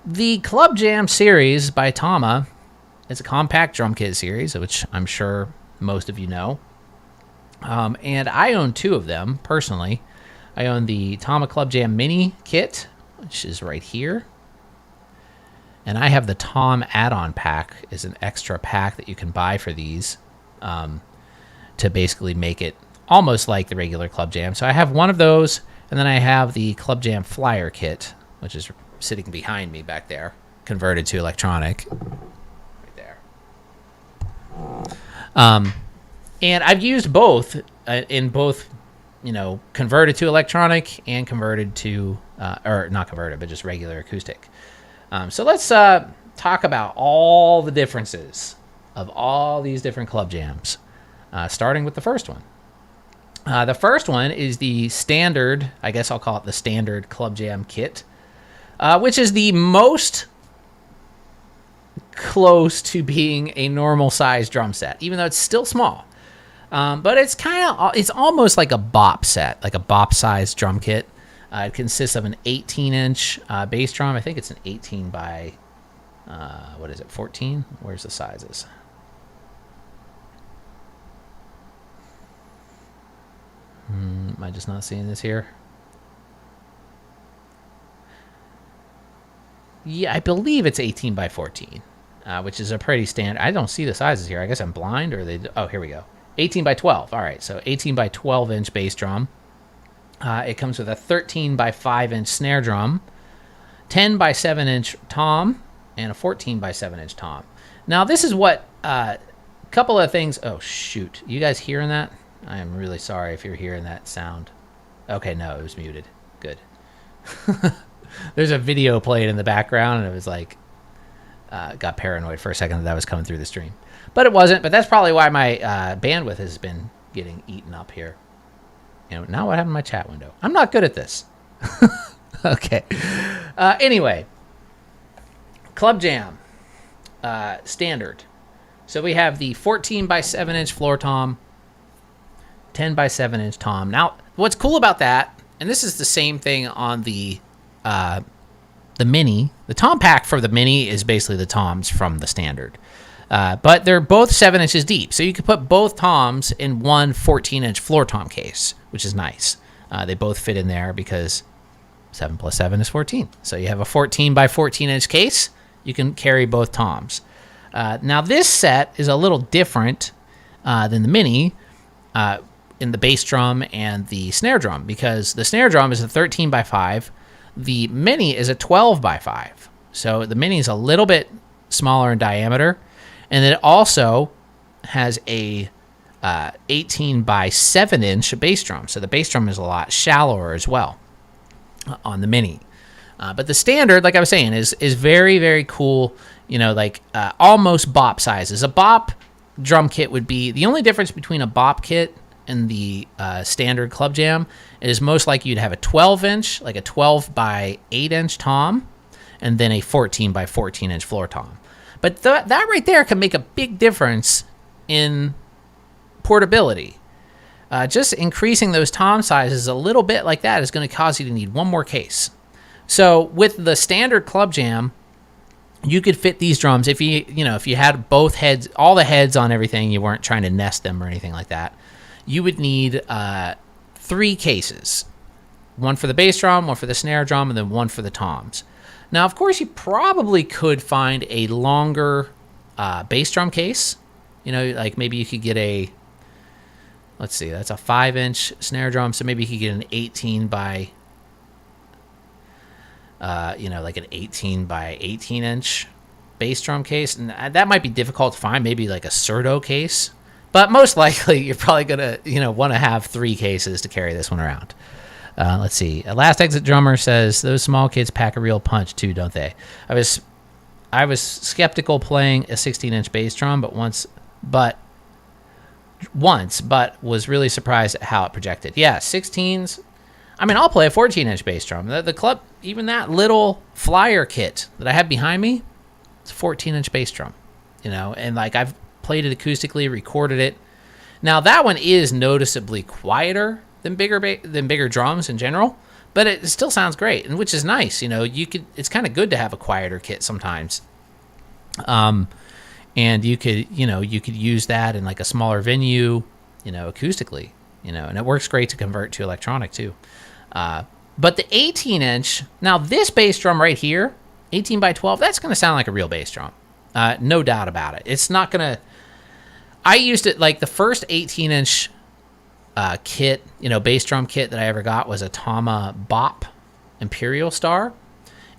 The Club-Jam series by Tama is a compact drum kit series, which I'm sure most of you know. And I own two of them, personally. I own the Tama Club-Jam Mini kit, which is right here. And I have the Tom add-on pack, is an extra pack that you can buy for these to basically make it almost like the regular Club-Jam. So I have one of those, and then I have the Club-Jam Flyer kit, which is sitting behind me back there, converted to electronic. Right there. And I've used both in both, converted to electronic and converted to, or not converted, but just regular acoustic. So let's talk about all the differences of all these different club jams, starting with the first one. The first one is the standard, I guess I'll call it the standard club jam kit, which is the most close to being a normal size drum set, even though it's still small. But it's almost like a bop set, like a bop size drum kit. It consists of an 18-inch bass drum. I think it's an 18 by, 14? Where's the sizes? Am I just not seeing this here? Yeah, I believe it's 18 by 14, which is a pretty standard. I don't see the sizes here. I guess I'm blind, or they. Oh, here we go. 18 by 12. All right, so 18 by 12-inch bass drum. It comes with a 13 by 5-inch snare drum, 10 by 7-inch tom, and a 14 by 7-inch tom. Now, this is what a couple of things. Oh, shoot. You guys hearing that? I am really sorry if you're hearing that sound. Okay, no, it was muted. Good. There's a video played in the background, and it was like, got paranoid for a second that was coming through the stream. But it wasn't, but that's probably why my bandwidth has been getting eaten up here. Now what happened to my chat window? I'm not good at this. Okay. Anyway, Club Jam standard. So we have the 14 by 7-inch floor tom, 10 by 7-inch tom. Now, what's cool about that, and this is the same thing on the Mini. The tom pack for the Mini is basically the toms from the standard. But they're both 7 inches deep, so you could put both toms in one 14-inch floor tom case, which is nice. They both fit in there because 7 plus 7 is 14. So you have a 14 by 14-inch case. You can carry both toms. Now, this set is a little different than the Mini in the bass drum and the snare drum, because the snare drum is a 13 by 5. The Mini is a 12 by 5. So the Mini is a little bit smaller in diameter. And then it also has a 18 by 7-inch bass drum. So the bass drum is a lot shallower as well on the Mini. But the standard, like I was saying, is very, very cool, almost bop sizes. A bop drum kit would be, the only difference between a bop kit and the standard Club Jam is most likely you'd have a 12-inch, like a 12 by 8-inch tom, and then a 14 by 14-inch floor tom. But that right there can make a big difference in portability. Just increasing those tom sizes a little bit like that is going to cause you to need one more case. So with the standard Club Jam, you could fit these drums if you had both heads, all the heads on everything, you weren't trying to nest them or anything like that. You would need 3 cases. One for the bass drum, one for the snare drum, and then one for the toms. Now, of course, you probably could find a longer bass drum case. Like maybe you could get let's see, that's a 5-inch snare drum, so maybe you could get an 18 by, like an 18 by 18-inch bass drum case. And that might be difficult to find, maybe like a Surdo case. But most likely, you're probably going to, want to have 3 cases to carry this one around. Let's see. Last Exit Drummer says, those small kids pack a real punch too, don't they? I was skeptical playing a 16-inch bass drum, but was really surprised at how it projected. Yeah, 16s. I mean, I'll play a 14-inch bass drum. The club, even that little Flyer kit that I have behind me, it's a 14-inch bass drum. And like I've played it acoustically, recorded it. Now that one is noticeably quieter than bigger drums in general, but it still sounds great, and which is nice. It's kind of good to have a quieter kit sometimes. And you could use that in like a smaller venue, acoustically, and it works great to convert to electronic too. But the 18-inch, now this bass drum right here, 18 by 12, that's going to sound like a real bass drum. No doubt about it. It's not going to, I used it like the first 18-inch kit, bass drum kit that I ever got was a Tama Bop Imperial Star.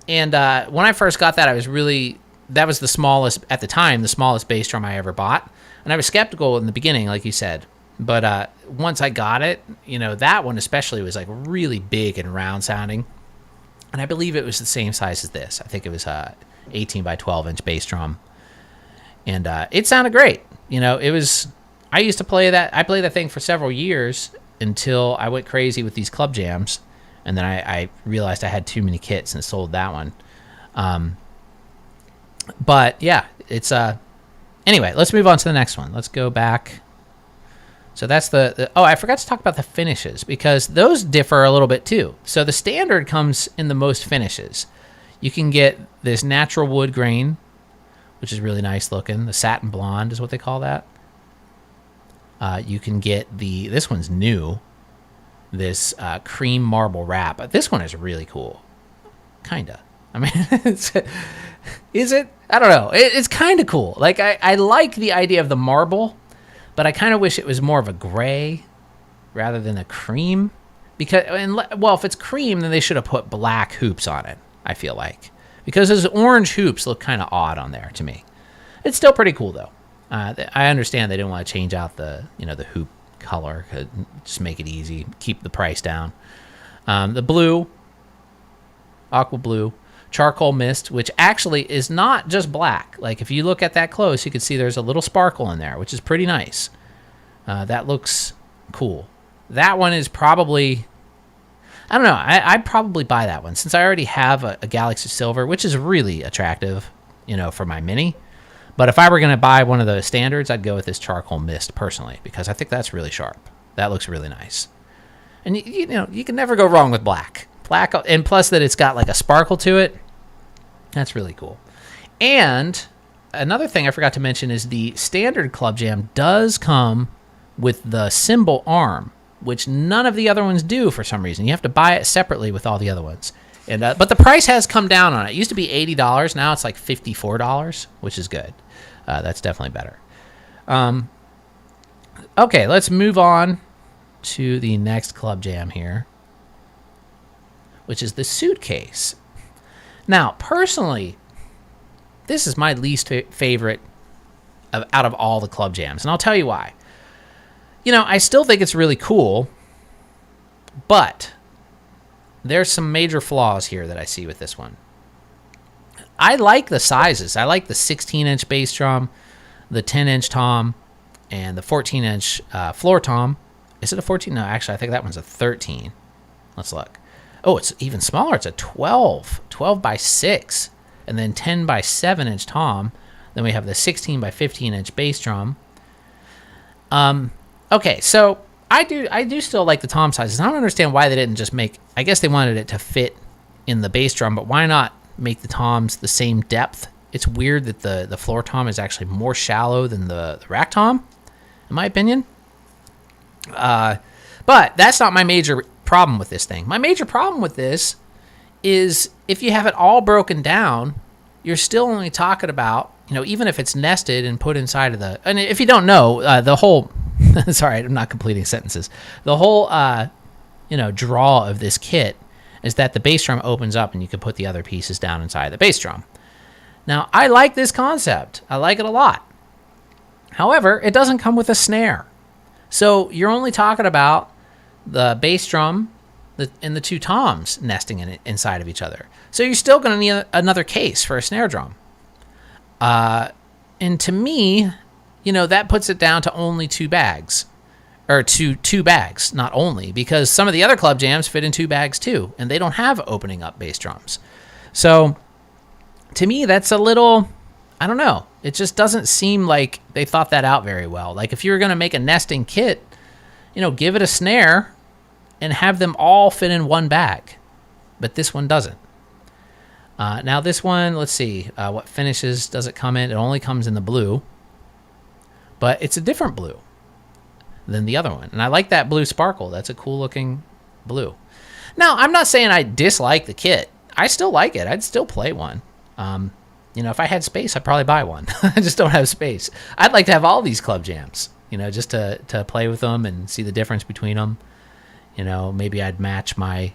And when I first got that, that was the smallest, at the time, the smallest bass drum I ever bought. And I was skeptical in the beginning, like you said. But once I got it, that one especially was like really big and round sounding. And I believe it was the same size as this. I think it was 18 by 12-inch bass drum. And it sounded great. I used to play that. I played that thing for several years until I went crazy with these club jams. And then I realized I had too many kits and sold that one. But yeah, it's anyway, let's move on to the next one. Let's go back. So that's I forgot to talk about the finishes because those differ a little bit too. So the standard comes in the most finishes. You can get this natural wood grain, which is really nice looking. The satin blonde is what they call that. You can get this one's new, this cream marble wrap. This one is really cool. Kinda. I mean, is it? I don't know. It's kind of cool. Like, I like the idea of the marble, but I kind of wish it was more of a gray rather than a cream. If it's cream, then they should have put black hoops on it, I feel like. Because those orange hoops look kind of odd on there to me. It's still pretty cool, though. I understand they didn't want to change out the hoop color. Just make it easy. Keep the price down. The blue, aqua blue, charcoal mist, which actually is not just black. Like if you look at that close, you can see there's a little sparkle in there, which is pretty nice. That looks cool. That one is probably, I don't know, I'd probably buy that one since I already have a Galaxy Silver, which is really attractive, for my Mini. But if I were going to buy one of the standards, I'd go with this charcoal mist personally because I think that's really sharp. That looks really nice. And you can never go wrong with black. Black, and plus that it's got like a sparkle to it. That's really cool. And another thing I forgot to mention is the standard Club Jam does come with the cymbal arm, which none of the other ones do for some reason. You have to buy it separately with all the other ones. And but the price has come down on it. It used to be $80. Now it's like $54, which is good. That's definitely better. Okay, let's move on to the next Club Jam here, which is the Suitcase. Now, personally, this is my least favorite out of all the Club Jams, and I'll tell you why. I still think it's really cool, but there's some major flaws here that I see with this one. I like the sizes. I like the 16-inch bass drum, the 10-inch tom, and the 14-inch floor tom. Is it a 14? No, actually, I think that one's a 13. Let's look. Oh, it's even smaller. It's a 12 by 6, and then 10 by 7-inch tom. Then we have the 16 by 15-inch bass drum. Okay, so I do still like the tom sizes. I don't understand why they didn't just make. I guess they wanted it to fit in the bass drum, but why not make the toms the same depth? It's weird that the floor tom is actually more shallow than the rack tom, in my opinion. But that's not my major problem with this thing. My major problem with this is if you have it all broken down, you're still only talking about, even if it's nested and put inside of and if you don't know, the whole, sorry, I'm not completing sentences. The whole, draw of this kit is that the bass drum opens up and you can put the other pieces down inside the bass drum. Now, I like this concept. I like it a lot. However, it doesn't come with a snare. So you're only talking about the bass drum and the two toms nesting inside of each other. So you're still going to need another case for a snare drum. And to me, that puts it down to only two bags. Or two bags, not only, because some of the other Club Jams fit in two bags too, and they don't have opening up bass drums. So to me, that's a little, I don't know. It just doesn't seem like they thought that out very well. Like if you were going to make a nesting kit, give it a snare and have them all fit in one bag. but this one doesn't. Now this one, let's see, what finishes does it come in? It only comes in the blue, but it's a different blue than the other one. And I like that blue sparkle. That's a cool looking blue. Now, I'm not saying I dislike the kit. I still like it. I'd still play one. You know, if I had space, I'd probably buy one. I just don't have space. I'd like to have all these club jams, you know, just to play with them and see the difference between them. You know, maybe I'd match my,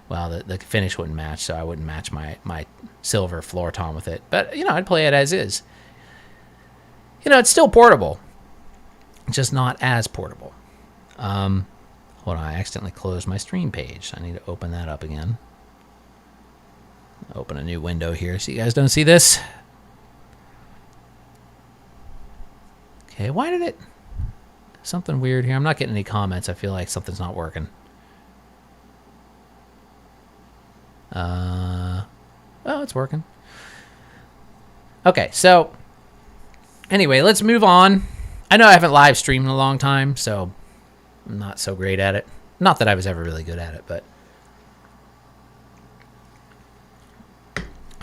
well, the finish wouldn't match, so I wouldn't match my silver floor tom with it. But, you know, I'd play it as is. You know, it's still portable, just not as portable. Hold on, I accidentally closed my stream page. I need to open that up again. Open a new window here so you guys don't see this. Okay, why did it... Something weird here. I'm not getting any comments. I feel like something's not working. Oh, it's working. Okay, so... Anyway, let's move on. I know I haven't live streamed in a long time, so I'm not so great at it. Not that I was ever really good at it, but...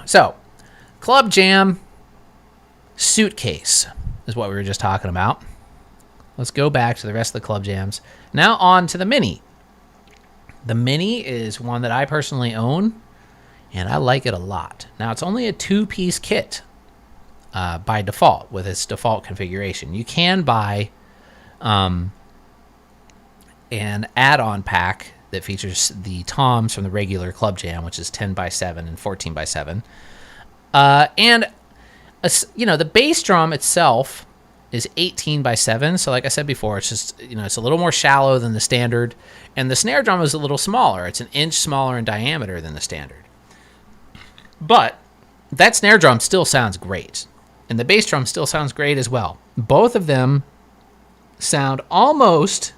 So, Club-Jam Suitcase is what we were just talking about. Let's go back to the rest of the Club Jams. Now on to the Mini. The Mini is one that I personally own, and I like it a lot. Now, it's only a two-piece kit by default with its default configuration. You can buy an add-on pack that features the toms from the regular Club Jam, which is 10x7 and 14x7. And, you know, the bass drum itself is 18x7. So like I said before, it's just, you know, it's a little more shallow than the standard. And the snare drum is a little smaller. It's an inch smaller in diameter than the standard. But that snare drum still sounds great. And the bass drum still sounds great as well. Both of them sound almost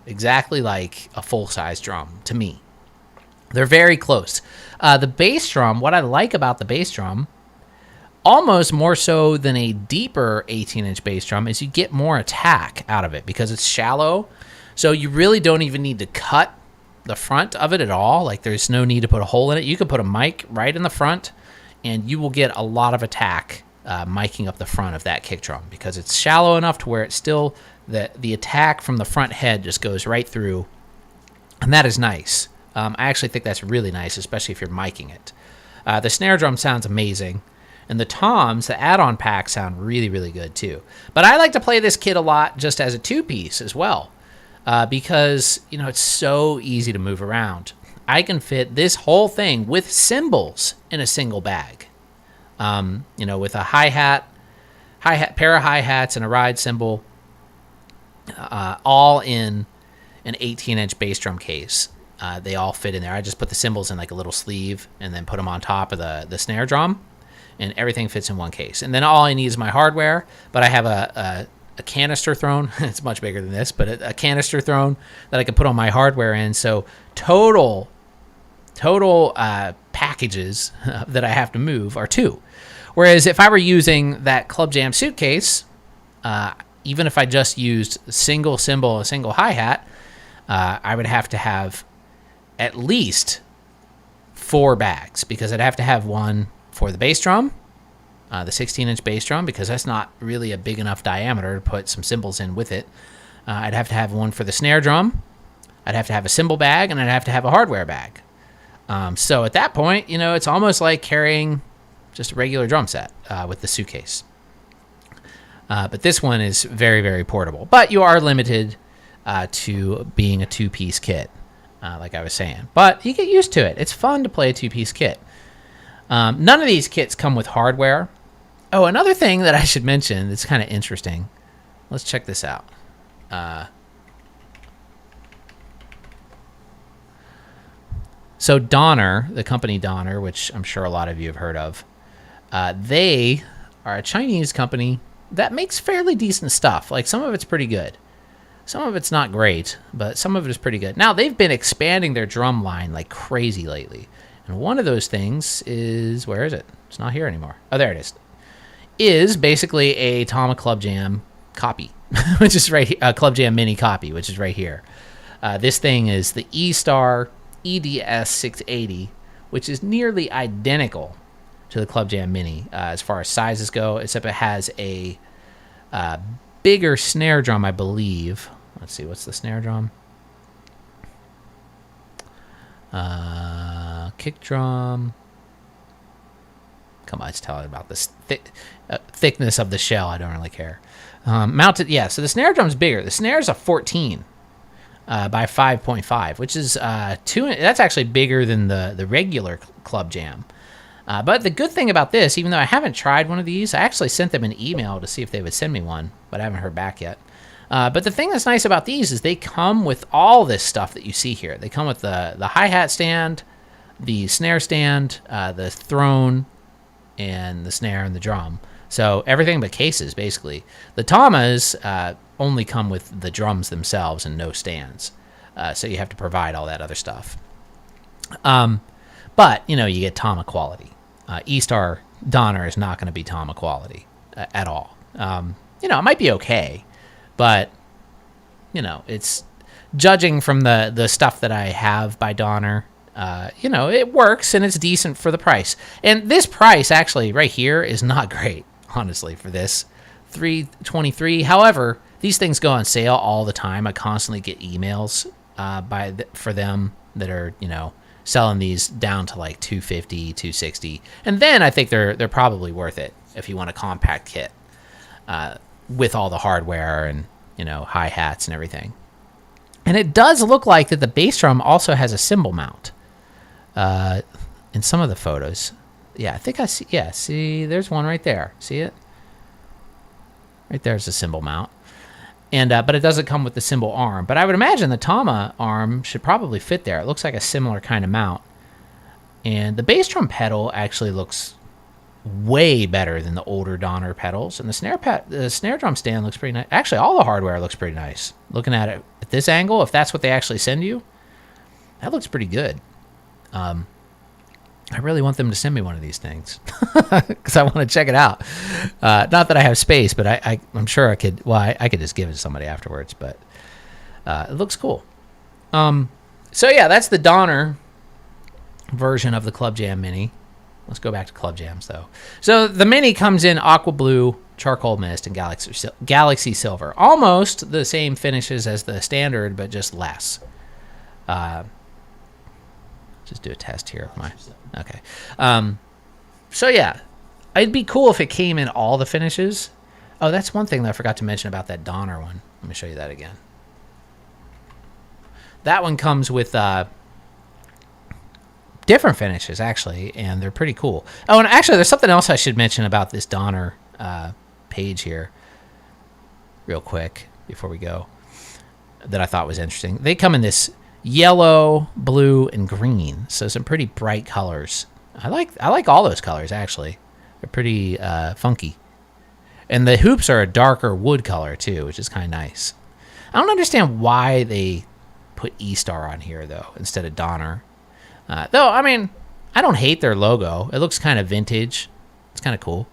exactly like a full-size drum to me. They're very close. The bass drum, what I like about the bass drum, almost more so than a deeper 18-inch bass drum, is you get more attack out of it because it's shallow. So you really don't even need to cut the front of it at all. Like, there's no need to put a hole in it. You can put a mic right in the front, and you will get a lot of attack miking up the front of that kick drum because it's shallow enough to where it's still... The attack from the front head just goes right through, and that is nice. I actually think that's really nice, especially if you're miking it. The snare drum sounds amazing, and the toms, the add-on packs, sound really, really good too. But I like to play this kit a lot just as a two-piece as well, because, you know, it's so easy to move around. I can fit this whole thing with cymbals in a single bag, you know, with a hi-hat, pair of hi-hats, and a ride cymbal. All in an 18-inch bass drum case. They all fit in there. I just put the cymbals in like a little sleeve and then put them on top of the snare drum, and everything fits in one case. And then all I need is my hardware, but I have a canister thrown. It's much bigger than this, but a canister thrown that I can put on my hardware in. So total packages that I have to move are 2. Whereas if I were using that Club Jam Suitcase, even if I just used a single cymbal, a single hi-hat, I would have to have at least 4 bags because I'd have to have one for the bass drum, the 16-inch bass drum, because that's not really a big enough diameter to put some cymbals in with it. I'd have to have one for the snare drum. I'd have to have a cymbal bag, and I'd have to have a hardware bag. So at that point, you know, it's almost like carrying just a regular drum set with the Suitcase. But this one is very, very portable. But you are limited to being a two-piece kit, like I was saying. But you get used to it. It's fun to play a two-piece kit. None of these kits come with hardware. Oh, another thing that I should mention that's kind of interesting. Let's check this out. So Donner, the company Donner, which I'm sure a lot of you have heard of, they are a Chinese company that makes fairly decent stuff. Like, some of it's pretty good. Some of it's not great, but some of it is pretty good. Now, they've been expanding their drum line like crazy lately. And one of those things is, where is it? It's not here anymore. Oh, there it is. Is basically a Tama Club-Jam copy, which is right here, a Club-Jam Mini copy, which is right here. This thing is the E-Star EDS-680, which is nearly identical to the Club-Jam Mini as far as sizes go, except it has a bigger snare drum, I believe. Let's see, what's the snare drum? Kick drum. Come on, it's telling about this thickness of the shell. I don't really care. Mounted, yeah. So the snare drum's bigger. The snare is a 14 by 5.5, which is that's actually bigger than the regular Club Jam. But the good thing about this, even though I haven't tried one of these, I actually sent them an email to see if they would send me one, but I haven't heard back yet. But the thing that's nice about these is they come with all this stuff that you see here. They come with the hi-hat stand, the snare stand, the throne, and the snare and the drum. So everything but cases, basically. The Tamas only come with the drums themselves and no stands. So you have to provide all that other stuff. But, you get Tama quality. E-Star Donner is not going to be Tama quality at all. It might be okay, but, it's judging from the stuff that I have by Donner. It works and it's decent for the price. And this price actually right here is not great, honestly, for this $323. However, these things go on sale all the time. I constantly get emails for them that are, selling these down to like $250, $260. And then I think they're probably worth it if you want a compact kit with all the hardware and, hi-hats and everything. And it does look like that the bass drum also has a cymbal mount. In some of the photos. Yeah, I think I see. Yeah, see, there's one right there. See it? Right there's a cymbal mount. And but it doesn't come with the cymbal arm. But I would imagine the Tama arm should probably fit there. It looks like a similar kind of mount. And the bass drum pedal actually looks way better than the older Donner pedals. And the snare drum stand looks pretty nice. Actually, all the hardware looks pretty nice. Looking at it at this angle, if that's what they actually send you, that looks pretty good. I really want them to send me one of these things because I want to check it out. Not that I have space, but I'm sure I could. Well, I could just give it to somebody afterwards. But it looks cool. So yeah, that's the Donner version of the Club Jam Mini. Let's go back to Club Jams though. So the Mini comes in aqua blue, charcoal mist, and galaxy silver. Almost the same finishes as the standard, but just less. Just do a test here. Okay. So yeah, it'd be cool if it came in all the finishes. Oh, that's one thing that I forgot to mention about that Donner one. Let me show you that again. That one comes with different finishes, actually, and they're pretty cool. Oh, and actually, there's something else I should mention about this Donner page here real quick before we go that I thought was interesting. They come in this yellow, blue, and green, so some pretty bright colors. I like all those colors, actually. They're pretty funky. And the hoops are a darker wood color, too, which is kind of nice. I don't understand why they put E-Star on here, though, instead of Donner. Though, I mean, I don't hate their logo. It looks kind of vintage. It's kind of cool.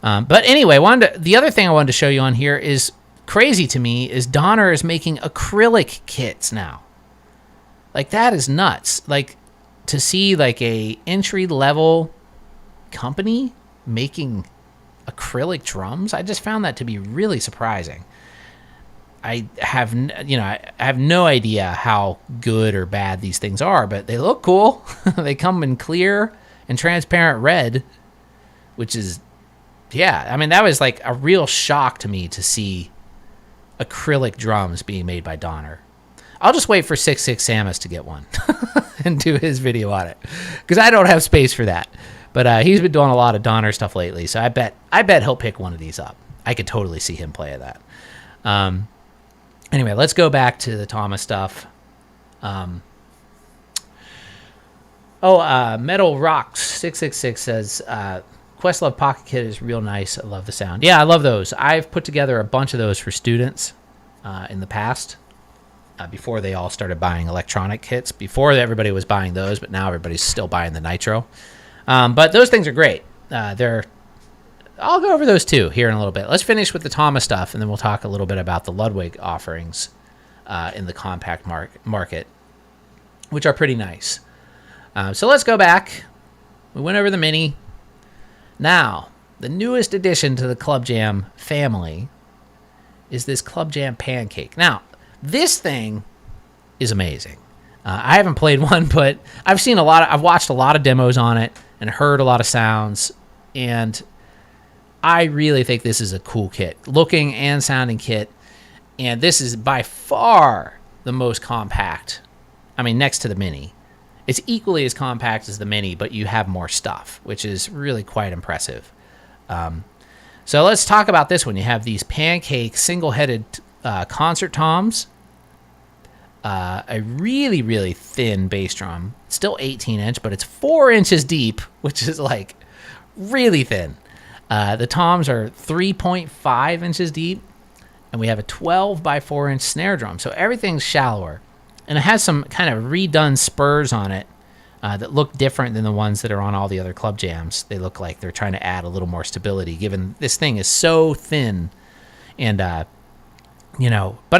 But anyway, the other thing I wanted to show you on here is crazy to me is Donner is making acrylic kits now. Like, that is nuts. Like, to see, like, a entry-level company making acrylic drums, I just found that to be really surprising. I have no idea how good or bad these things are, but they look cool. They come in clear and transparent red, which is, yeah, I mean, that was, like, a real shock to me to see acrylic drums being made by Donner. I'll just wait for 66 Samus to get one and do his video on it because I don't have space for that. But he's been doing a lot of Donner stuff lately, so I bet he'll pick one of these up. I could totally see him play that. Anyway, let's go back to the Tama stuff. Metal Rocks 666 says Questlove Pocket Kit is real nice. I love the sound. Yeah, I love those. I've put together a bunch of those for students in the past. Before they all started buying electronic kits. Before everybody was buying those, but now everybody's still buying the Nitro. But those things are great. I'll go over those too here in a little bit. Let's finish with the Tama stuff, and then we'll talk a little bit about the Ludwig offerings in the compact market, which are pretty nice. So let's go back. We went over the Mini. Now, the newest addition to the Club-Jam family is this Club-Jam Pancake. Now, this thing is amazing. I haven't played one, but I've watched a lot of demos on it and heard a lot of sounds, and I really think this is a cool kit, looking and sounding kit, and this is by far the most compact. I mean, next to the Mini. It's equally as compact as the Mini, but you have more stuff, which is really quite impressive. So let's talk about this one. You have these Pancake single-headed concert toms, a really, really thin bass drum, still 18-inch, but it's 4 inches deep, which is like really thin. The toms are 3.5 inches deep, and we have a 12 by 4 inch snare drum, so everything's shallower. And it has some kind of redone spurs on it that look different than the ones that are on all the other Club Jams. They look like they're trying to add a little more stability, given this thing is so thin. And, but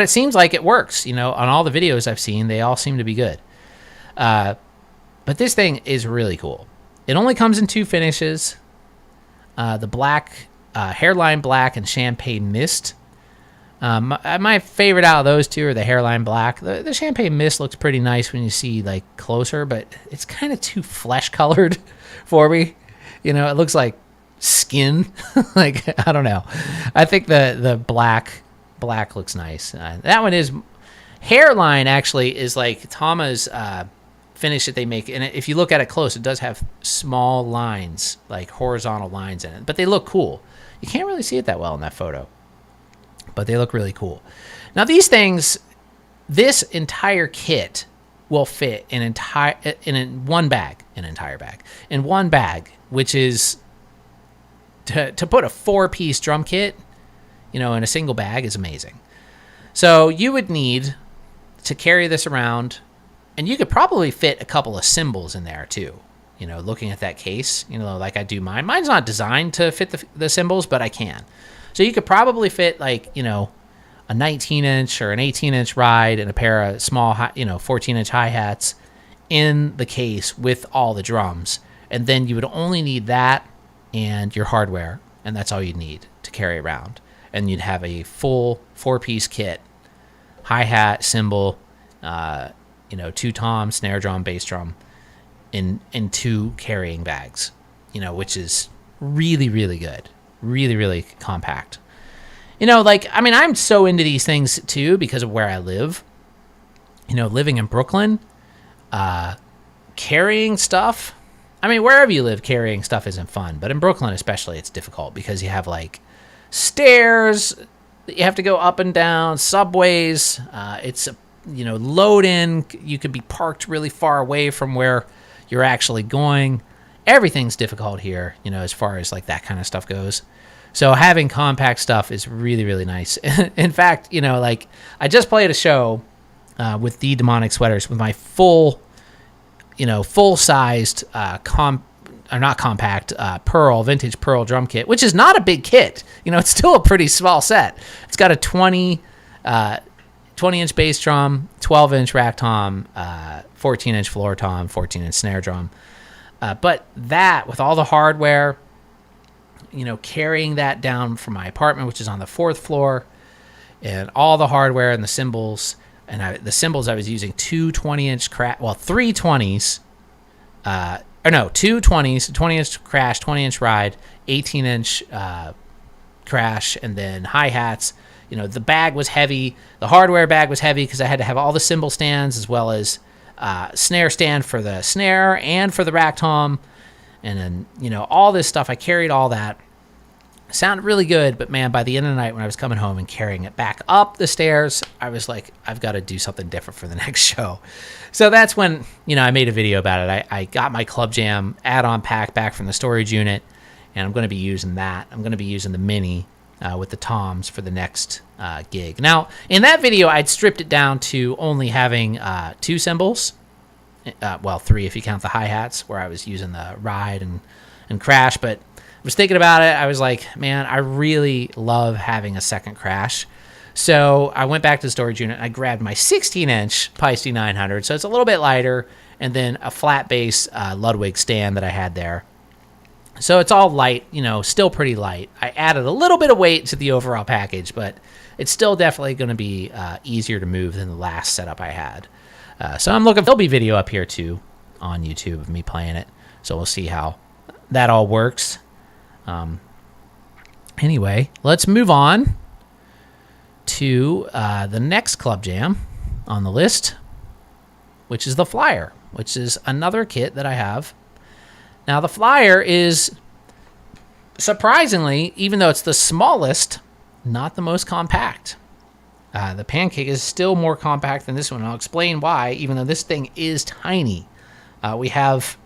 it seems like it works. On all the videos I've seen, they all seem to be good. But this thing is really cool. It only comes in 2 finishes. The black, hairline black and champagne mist. My favorite out of those 2 are the hairline black. The champagne mist looks pretty nice when you see like closer, but it's kind of too flesh colored for me. It looks like skin. Like, I don't know. I think the black looks nice. That one is hairline, actually, is like Tama's finish that they make, and if you look at it close, it does have small lines, like horizontal lines in it, but they look cool. You can't really see it that well in that photo, but they look really cool. Now these things, this entire kit will fit in one bag, which is to put a 4-piece drum kit, in a single bag is amazing. So you would need to carry this around, and you could probably fit a couple of cymbals in there too. Looking at that case, like I do mine. Mine's not designed to fit the cymbals, but I can. So you could probably fit like, a 19-inch or an 18-inch ride and a pair of small, 14-inch hi-hats in the case with all the drums. And then you would only need that and your hardware, and that's all you'd need to carry around. And you'd have a full 4-piece kit, hi-hat, cymbal, 2 toms, snare drum, bass drum, in 2 carrying bags, which is really, really good. Really, really compact. I'm so into these things too because of where I live. Living in Brooklyn, carrying stuff. Wherever you live, carrying stuff isn't fun, but in Brooklyn especially, it's difficult because you have like stairs that you have to go up and down, subways. It's load in. You could be parked really far away from where you're actually going. Everything's difficult here, as far as like that kind of stuff goes. So having compact stuff is really, really nice. In fact, I just played a show with the Demonic Sweaters with my full-sized vintage Pearl drum kit, which is not a big kit. It's still a pretty small set. It's got a 20-inch bass drum, 12-inch rack tom, 14-inch floor tom, 14-inch snare drum. But that, with all the hardware, carrying that down from my apartment, which is on the 4th floor, and all the hardware and the cymbals, and the cymbals I was using 2 20-inch crash, 3 20s, 2 20s, 20-inch crash, 20-inch ride, 18-inch crash, and then hi-hats. The bag was heavy. The hardware bag was heavy because I had to have all the cymbal stands as well as snare stand for the snare and for the rack tom. And then, all this stuff, I carried all that. Sounded really good, but man, by the end of the night when I was coming home and carrying it back up the stairs, I was like, I've got to do something different for the next show. So that's when, I made a video about it. I got my Club Jam add-on pack back from the storage unit, and I'm going to be using that. I'm going to be using the Mini with the toms for the next gig. Now, in that video, I'd stripped it down to only having 2 cymbals. 3 if you count the hi-hats, where I was using the ride and crash. But I was thinking about it. I was like, man, I really love having a second crash. So I went back to the storage unit and I grabbed my 16-inch Paiste 900. So it's a little bit lighter, and then a flat bass Ludwig stand that I had there. So it's all light, still pretty light. I added a little bit of weight to the overall package, but it's still definitely going to be easier to move than the last setup I had. So I'm looking, there'll be video up here too on YouTube of me playing it. So we'll see how that all works. Anyway, let's move on to the next Club Jam on the list, which is the Flyer, which is another kit that I have. Now, the Flyer is, surprisingly, even though it's the smallest, not the most compact. The Pancake is still more compact than this one. I'll explain why, even though this thing is tiny. We have,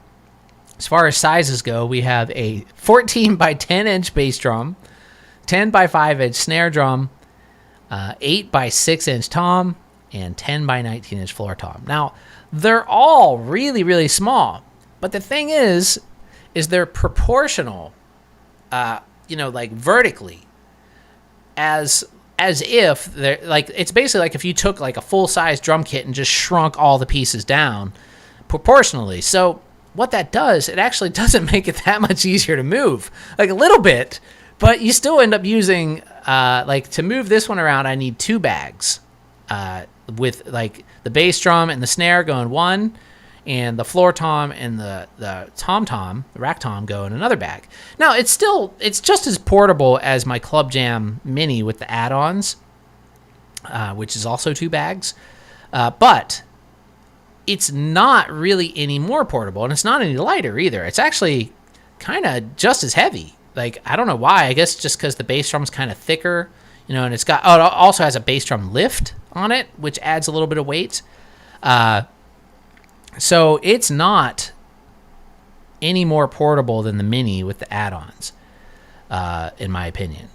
as far as sizes go, we have a 14 by 10 inch bass drum, 10 by 5 inch snare drum, 8 by 6 inch tom, and 10 by 19 inch floor tom. Now, they're all really, really small, but the thing is they're proportional, like vertically, as if they're like, it's basically like if you took like a full size drum kit and just shrunk all the pieces down proportionally. So what that does, it actually doesn't make it that much easier to move, like a little bit, but you still end up using, to move this one around, I need 2 bags, with like the bass drum and the snare going one, and the floor tom and the tom, the rack tom, go in another bag. Now, it's just as portable as my Club-Jam Mini with the add-ons, which is also 2 bags, but it's not really any more portable, and it's not any lighter either. It's actually kind of just as heavy. Like, I don't know why. I guess just because the bass drum's kind of thicker, and it also has a bass drum lift on it, which adds a little bit of weight. So it's not any more portable than the Mini with the add-ons, in my opinion.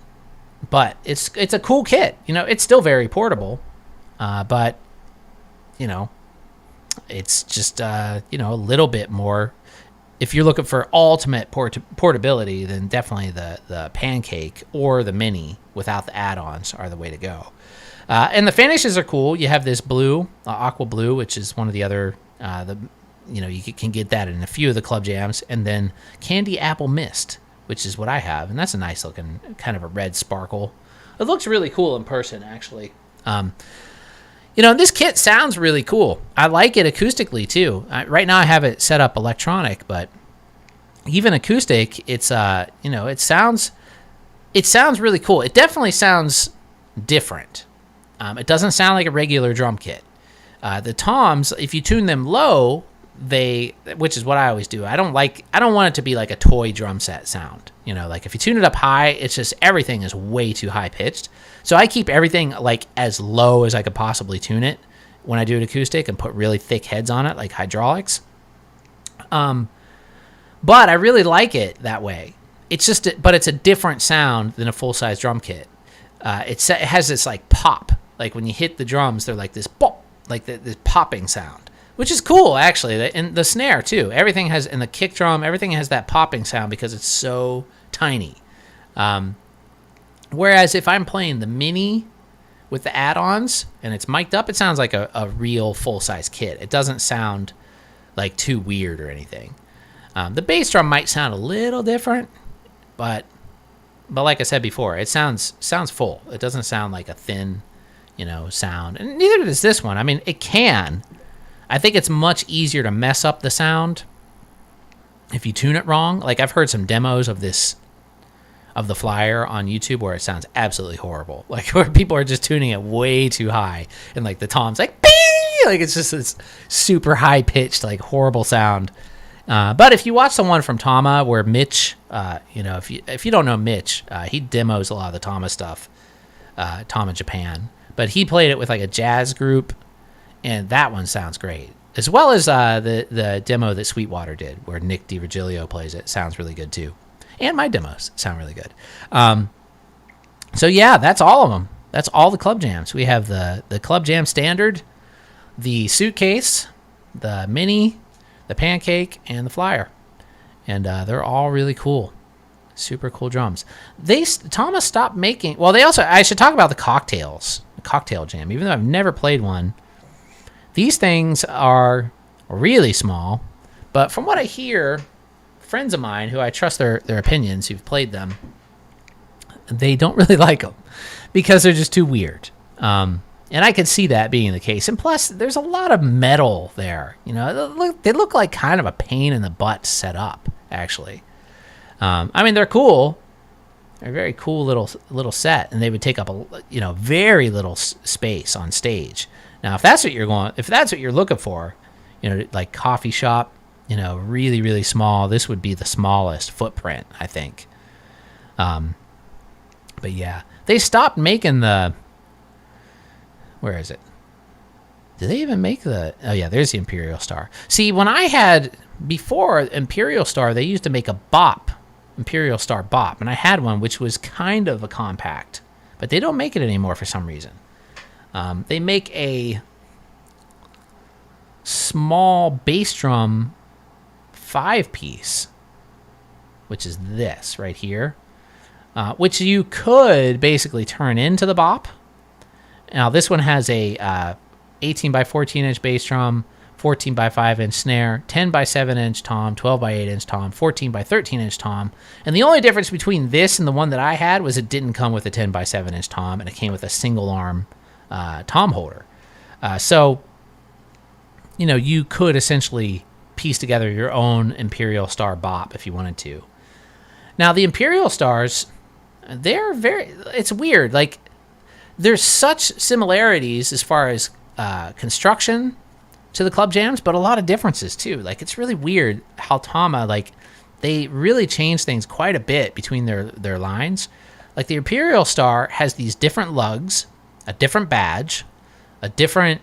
But it's a cool kit. It's still very portable, but it's just a little bit more. If you're looking for ultimate portability, then definitely the Pancake or the Mini without the add-ons are the way to go. And the finishes are cool. You have this blue, aqua blue, which is one of the other, you can get that in a few of the Club Jams, and then Candy Apple Mist, which is what I have, and that's a nice looking kind of a red sparkle. It looks really cool in person, actually. This kit sounds really cool. I like it acoustically too. Right now I have it set up electronic, but even acoustic, it's it sounds really cool. It definitely sounds different. It doesn't sound like a regular drum kit. The toms, if you tune them low, which is what I always do. I don't want it to be like a toy drum set sound. Like if you tune it up high, it's just everything is way too high pitched. So I keep everything like as low as I could possibly tune it when I do it acoustic, and put really thick heads on it like hydraulics. But I really like it that way. But it's a different sound than a full-size drum kit. It has this like pop, like when you hit the drums, they're like this pop, like this popping sound, which is cool actually. And the snare too. Everything has, and the kick drum, everything has that popping sound because it's so tiny. Whereas if I'm playing the Mini with the add-ons and it's mic'd up, it sounds like a real full-size kit. It doesn't sound like too weird or anything. The bass drum might sound a little different, but like I said before, it sounds full. It doesn't sound like a thin, sound. And neither does this one. I mean, it can. I think it's much easier to mess up the sound if you tune it wrong. Like I've heard some demos of the Flyer on YouTube where it sounds absolutely horrible. Like where people are just tuning it way too high, and like the tom's like bing! Like it's just this super high pitched, like horrible sound. But if you watch the one from Tama where Mitch, if you don't know Mitch, he demos a lot of the Tama stuff, Tama Japan. But he played it with like a jazz group, and that one sounds great. As well as the demo that Sweetwater did, where Nick DiVirgilio plays it, sounds really good too. And my demos sound really good. So yeah, that's all of them. That's all the Club Jams. We have the Club Jam Standard, the Suitcase, the Mini, the Pancake, and the Flyer. And they're all really cool. Super cool drums. Tama stopped making. Well, I should talk about the cocktails, the cocktail jam. Even though I've never played one, these things are really small. But from what I hear, friends of mine who I trust their opinions, who've played them, they don't really like them because they're just too weird. And I could see that being the case. And plus, there's a lot of metal there. You know, they look like kind of a pain in the butt to set up, actually. I mean, they're cool. They're a very cool little set, and they would take up very little space on stage. Now, if that's what you're looking for, like coffee shop, really, really small, this would be the smallest footprint, I think. But yeah, they stopped making where is it? Did they even make oh yeah, there's the Imperial Star. See, when I had, before Imperial Star, they used to make a bop, Imperial Star bop, and I had one which was kind of a compact, but they don't make it anymore for some reason. They make a small bass drum 5-piece, which is this right here, which you could basically turn into the bop. Now this one has a 18 by 14 inch bass drum, 14 by 5 inch snare, 10 by 7 inch tom, 12 by 8 inch tom, 14 by 13 inch tom. And the only difference between this and the one that I had was it didn't come with a 10 by 7 inch tom, and it came with a single arm tom holder. So you could essentially piece together your own Imperial Star bop if you wanted to. Now the Imperial Stars, it's weird. Like, there's such similarities as far as construction to the club jams, but a lot of differences too. Like, it's really weird how Tama, like, they really changed things quite a bit between their lines. Like, the Imperial Star has these different lugs, a different badge, a different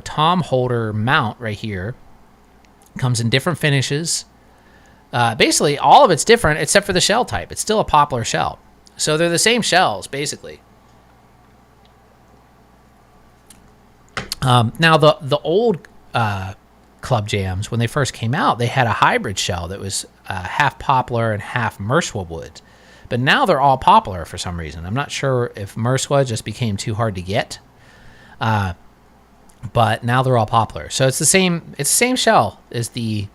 tom holder mount right here. Comes in different finishes. Basically all of it's different except for the shell type. It's still a poplar shell, so they're the same shells basically. Now the old club jams, when they first came out, they had a hybrid shell that was half poplar and half Merceau wood, but now they're all poplar for some reason. I'm not sure if Merceau just became too hard to get, but now they're all poplar. So it's the same shell as the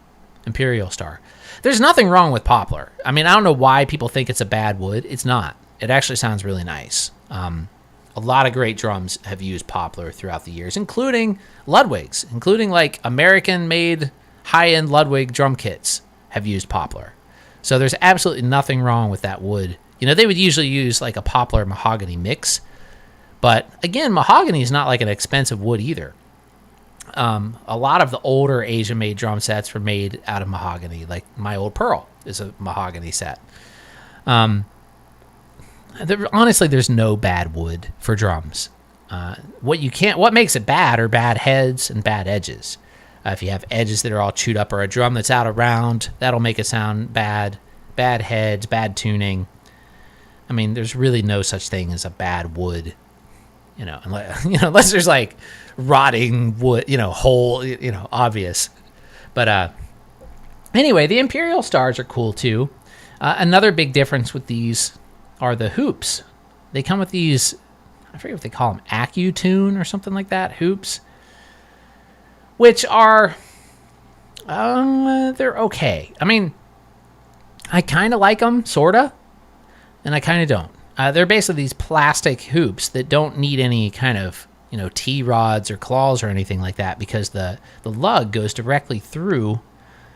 Imperial Star. There's nothing wrong with poplar. I mean, I don't know why people think it's a bad wood. It's not. It actually sounds really nice. A lot of great drums have used poplar throughout the years, including Ludwigs, including like American-made high-end Ludwig drum kits have used poplar. So there's absolutely nothing wrong with that wood. They would usually use like a poplar mahogany mix, but again, mahogany is not like an expensive wood either. A lot of the older Asian-made drum sets were made out of mahogany, like my old Pearl is a mahogany set. Honestly, there's no bad wood for drums. What makes it bad are bad heads and bad edges. If you have edges that are all chewed up, or a drum that's out of round, that'll make it sound bad. Bad heads, bad tuning. I mean, there's really no such thing as a bad wood. Unless there's like rotting wood, hole, obvious. But anyway, the Imperial Stars are cool too. Another big difference with these are the hoops. They come with these, I forget what they call them, AccuTune or something like that, hoops, which are, they're okay. I mean, I kind of like them, sort of, and I kind of don't. They're basically these plastic hoops that don't need any kind of, T-rods or claws or anything like that, because the lug goes directly through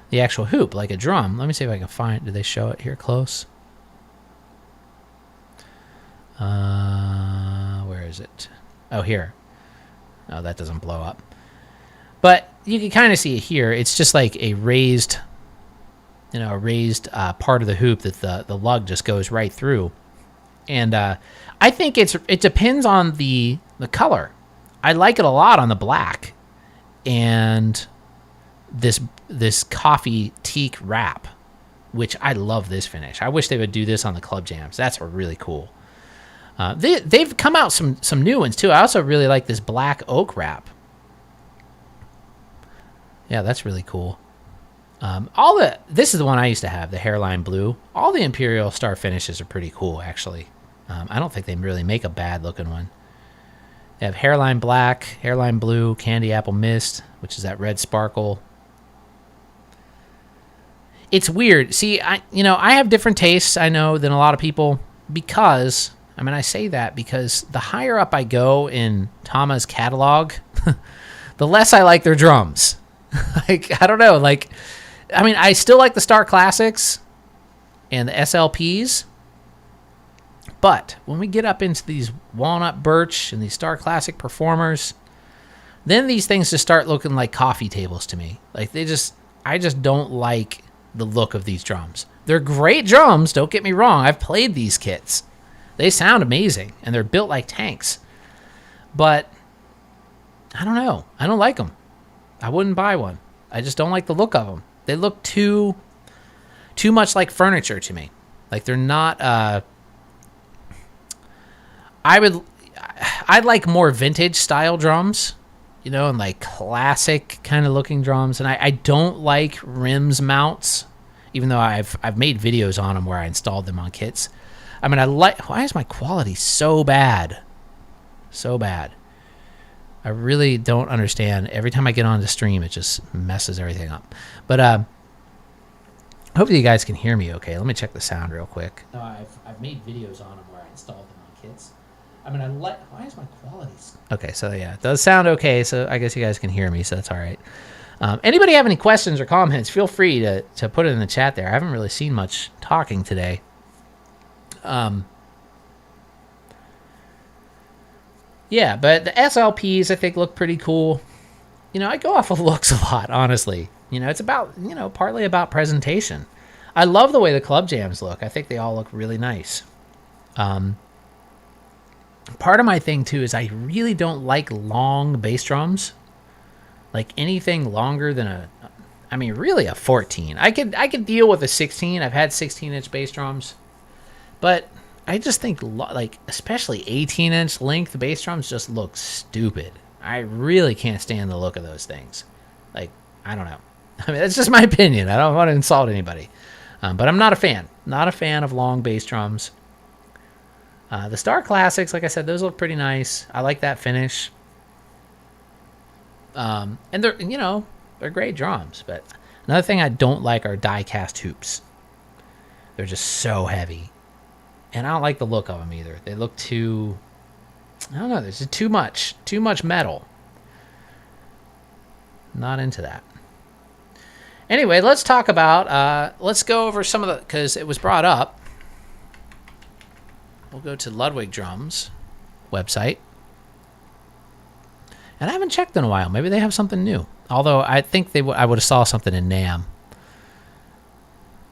the actual hoop like a drum. Let me see if I can find, do they show it here close? Where is it? Oh, here. Oh, that doesn't blow up. But you can kind of see it here. It's just like a raised, part of the hoop that the lug just goes right through. And I think it depends on the color. I like it a lot on the black and this coffee teak wrap, which I love this finish. I wish they would do this on the club jams. That's really cool. They've come out some new ones too. I also really like this black oak wrap. Yeah, that's really cool. This is the one I used to have, the Hairline Blue. All the Imperial Star finishes are pretty cool, actually. I don't think they really make a bad looking one. They have Hairline Black, Hairline Blue, Candy Apple Mist, which is that red sparkle. It's weird. See, I have different tastes, I know, than a lot of people because, I say that because the higher up I go in Tama's catalog, the less I like their drums. Like, I don't know, like, I still like the Star Classics and the SLPs, but when we get up into these Walnut Birch and these Star Classic Performers, then these things just start looking like coffee tables to me. Like, I just don't like the look of these drums. They're great drums, don't get me wrong. I've played these kits. They sound amazing, and they're built like tanks. But, I don't know. I don't like them. I wouldn't buy one. I just don't like the look of them. They look too much like furniture to me. Like, they're not... I'd like more vintage style drums, and like classic kind of looking drums. And I don't like rims mounts, even though I've made videos on them where I installed them on kits. Why is my quality so bad? So bad. I really don't understand. Every time I get on the stream, it just messes everything up. But hopefully you guys can hear me okay. Let me check the sound real quick. No, I've made videos on them where I installed them on kits. Why is my quality... Okay, so yeah, it does sound okay, so I guess you guys can hear me, so that's all right. Anybody have any questions or comments, feel free to put it in the chat there. I haven't really seen much talking today. Yeah, but the SLPs I think look pretty cool. I go off of looks a lot, honestly. It's about, partly about presentation. I love the way the club jams look. I think they all look really nice. Part of my thing, too, is I really don't like long bass drums. Like, anything longer than really a 14. I could deal with a 16. I've had 16-inch bass drums. But I just think, like, especially 18-inch length bass drums just look stupid. I really can't stand the look of those things. Like, I don't know. That's just my opinion. I don't want to insult anybody. But I'm not a fan. Not a fan of long bass drums. The Star Classics, like I said, those look pretty nice. I like that finish. And they're great drums. But another thing I don't like are die-cast hoops. They're just so heavy. And I don't like the look of them either. They look too... I don't know. There's just too much metal. Not into that. Anyway, let's talk about... let's go over some of the... Because it was brought up. We'll go to Ludwig Drums website. And I haven't checked in a while. Maybe they have something new. Although I think I would have saw something in NAMM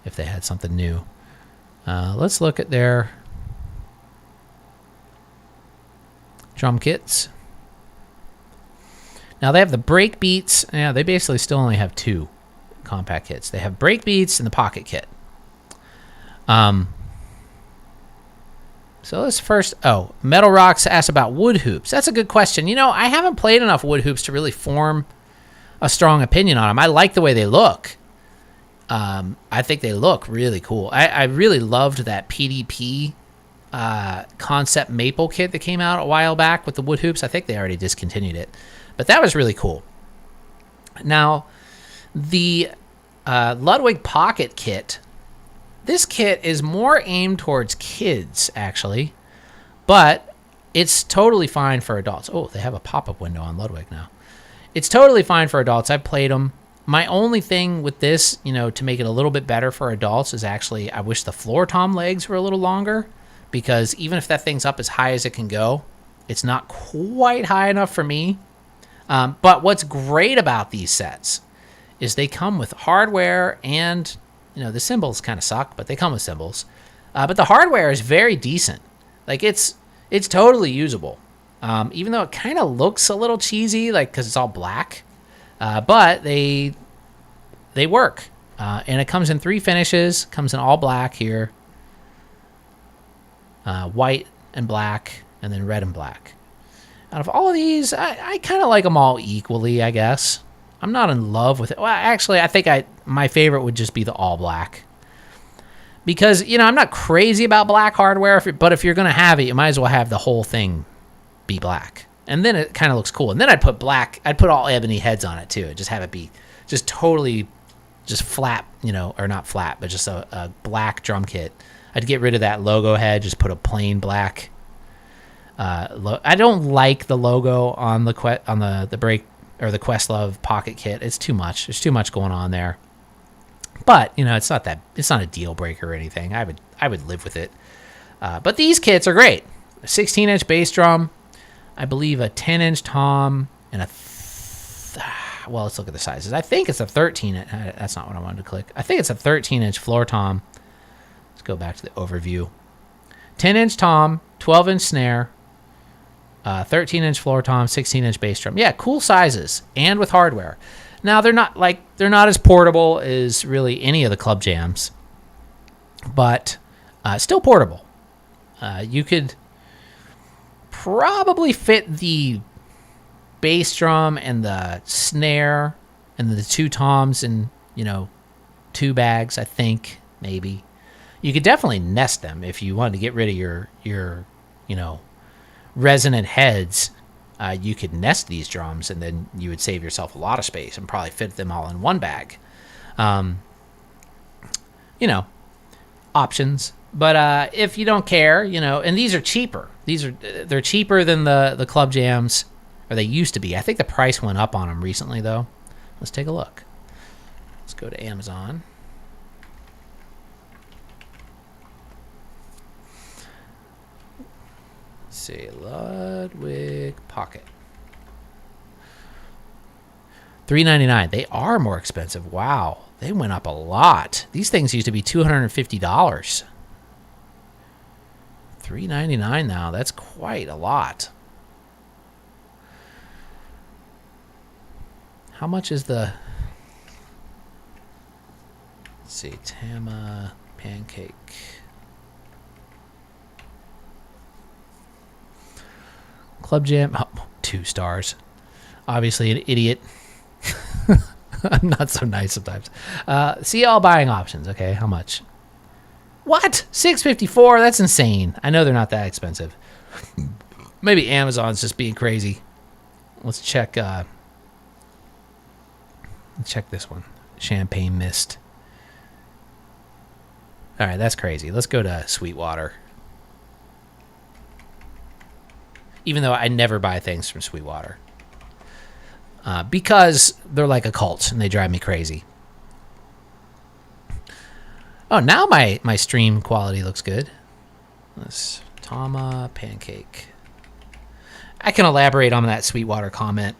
if they had something new. Let's look at their drum kits. Now they have the Breakbeats. Yeah, they basically still only have 2 compact kits. They have Breakbeats and the Pocket Kit. So let's first... Oh, Metal Rocks asked about wood hoops. That's a good question. I haven't played enough wood hoops to really form a strong opinion on them. I like the way they look. I think they look really cool. I really loved that PDP concept maple kit that came out a while back with the wood hoops. I think they already discontinued it. But that was really cool. Now, the Ludwig Pocket Kit... This kit is more aimed towards kids, actually, but it's totally fine for adults. Oh, they have a pop-up window on Ludwig now. It's totally fine for adults. I've played them. My only thing with this, to make it a little bit better for adults is actually I wish the floor tom legs were a little longer, because even if that thing's up as high as it can go, it's not quite high enough for me. But what's great about these sets is they come with hardware and... the cymbals kind of suck, but they come with cymbals. But the hardware is very decent. Like, it's totally usable. Even though it kind of looks a little cheesy, like, because it's all black. But they work. And it comes in 3 finishes. Comes in all black here. White and black, and then red and black. Out of all of these, I kind of like them all equally, I guess. I'm not in love with it. Well, actually, I think my favorite would just be the all black. Because, I'm not crazy about black hardware, but if you're going to have it, you might as well have the whole thing be black. And then it kind of looks cool. And then I'd put all ebony heads on it too. Just have it be just totally just flat, or not flat, but just a black drum kit. I'd get rid of that logo head, just put a plain black. I don't like the logo on the Questlove Pocket Kit. It's too much. There's too much going on there. But it's not a deal breaker or anything. I would live with it. But these kits are great. A 16-inch bass drum, I believe a 10-inch tom, and well, let's look at the sizes. I think it's a 13. That's not what I wanted to click. I think it's a 13-inch floor tom. Let's go back to the overview. 10-inch tom, 12-inch snare, 13-inch floor tom, 16-inch bass drum. Yeah, cool sizes and with hardware. Now they're not as portable as really any of the club jams, but still portable. You could probably fit the bass drum and the snare and the two toms in 2 bags. I think maybe you could definitely nest them if you wanted to get rid of your resonant heads. You could nest these drums, and then you would save yourself a lot of space and probably fit them all in one bag. Options. But if you don't care, and these are cheaper. They're cheaper than the club jams, or they used to be. I think the price went up on them recently, though. Let's take a look. Let's go to Amazon. See, Ludwig Pocket. $399. They are more expensive. Wow, they went up a lot. These things used to be $250. $399 now. That's quite a lot. How much is the? Let's see, Tama Pancake. Club Jam, 2 stars. Obviously an idiot. I'm not so nice sometimes. See all buying options. Okay, how much? What? $654? That's insane. I know they're not that expensive. Maybe Amazon's just being crazy. Let's check. Let's check this one. Champagne Mist. All right, that's crazy. Let's go to Sweetwater. Even though I never buy things from Sweetwater. Because they're like a cult and they drive me crazy. Oh, now my stream quality looks good. Let's Tama Pancake. I can elaborate on that Sweetwater comment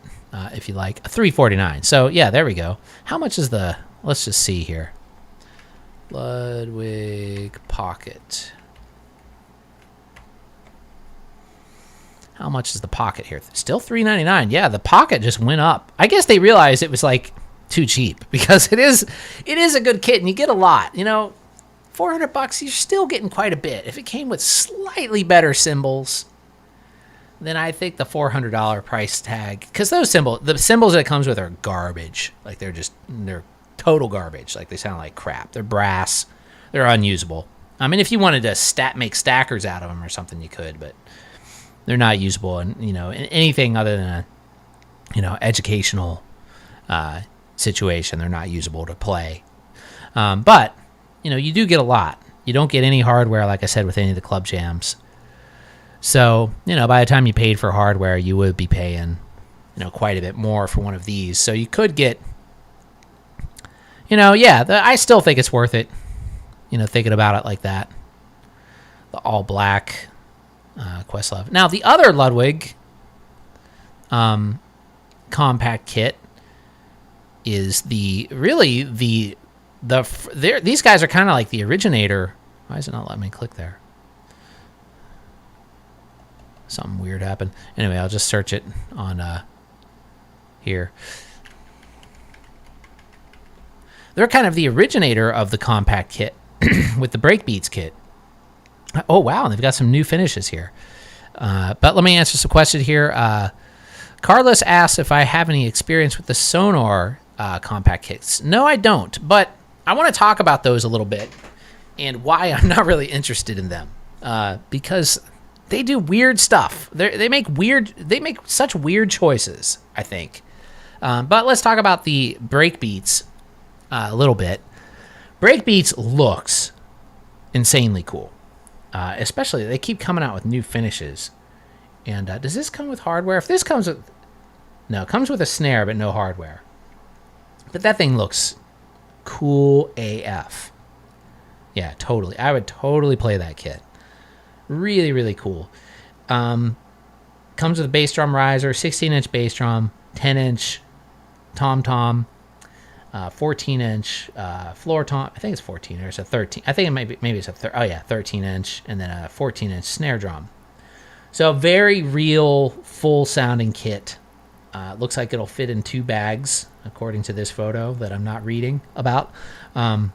if you like. $349. So yeah, there we go. How much is the? Let's just see here. Ludwig Pocket. How much is the Pocket here? Still $399. Yeah, the Pocket just went up. I guess they realized it was like too cheap because it is a good kit and you get a lot. $400, you're still getting quite a bit. If it came with slightly better cymbals, then I think the $400 price tag, because the cymbals that it comes with are garbage. Like they're total garbage. Like they sound like crap. They're brass. They're unusable. I mean, if you wanted to make stackers out of them or something, you could, but they're not usable in in anything other than a educational situation. They're not usable to play. But you do get a lot. You don't get any hardware, like I said, with any of the club jams. So by the time you paid for hardware, you would be paying quite a bit more for one of these. So you could get I still think it's worth it. Thinking about it like that. The all black. Questlove. Now the other Ludwig compact kit is these guys are kind of like the originator. Why is it not letting me click there? Something weird happened. Anyway, I'll just search it on here. They're kind of the originator of the compact kit with the Breakbeats kit. Oh, wow. They've got some new finishes here. But let me answer some questions here. Carlos asks if I have any experience with the Sonar compact kits? No, I don't. But I want to talk about those a little bit and why I'm not really interested in them. Because they do weird stuff. They make such weird choices, I think. But let's talk about the Breakbeats a little bit. Breakbeats looks insanely cool. Especially, they keep coming out with new finishes. And does this come with hardware? If this comes with... No, it comes with a snare, but no hardware. But that thing looks cool AF. Yeah, totally. I would totally play that kit. Really, really cool. Comes with a bass drum riser, 16-inch bass drum, 10-inch tom-tom, 14-inch floor tom. I think it's 14 or it's a 13. I think maybe it's a 13-inch, and then a 14-inch snare drum. So very real, full-sounding kit. Looks like it'll fit in 2 bags, according to this photo that I'm not reading about. No,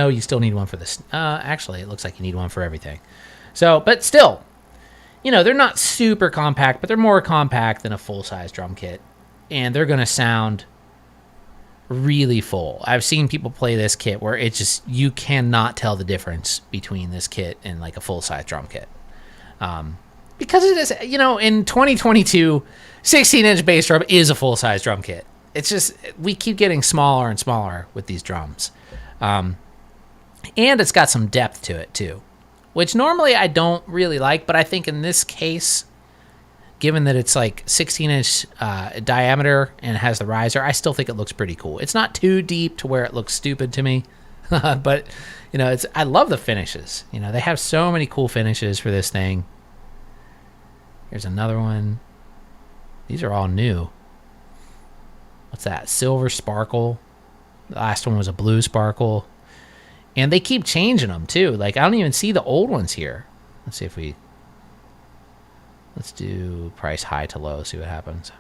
you still need one for this. Actually, it looks like you need one for everything. So, but still, they're not super compact, but they're more compact than a full-size drum kit. And they're going to sound really full. I've seen people play this kit where it's just, you cannot tell the difference between this kit and like a full-size drum kit. Because it is, in 2022, 16-inch bass drum is a full-size drum kit. It's just, we keep getting smaller and smaller with these drums. And it's got some depth to it, too, which normally I don't really like, but I think in this case, given that it's like 16-inch diameter and has the riser, I still think it looks pretty cool. It's not too deep to where it looks stupid to me, but, I love the finishes. They have so many cool finishes for this thing. Here's another one. These are all new. What's that? Silver sparkle. The last one was a blue sparkle. And they keep changing them, too. Like, I don't even see the old ones here. Let's see if we... Let's do price high to low, see what happens.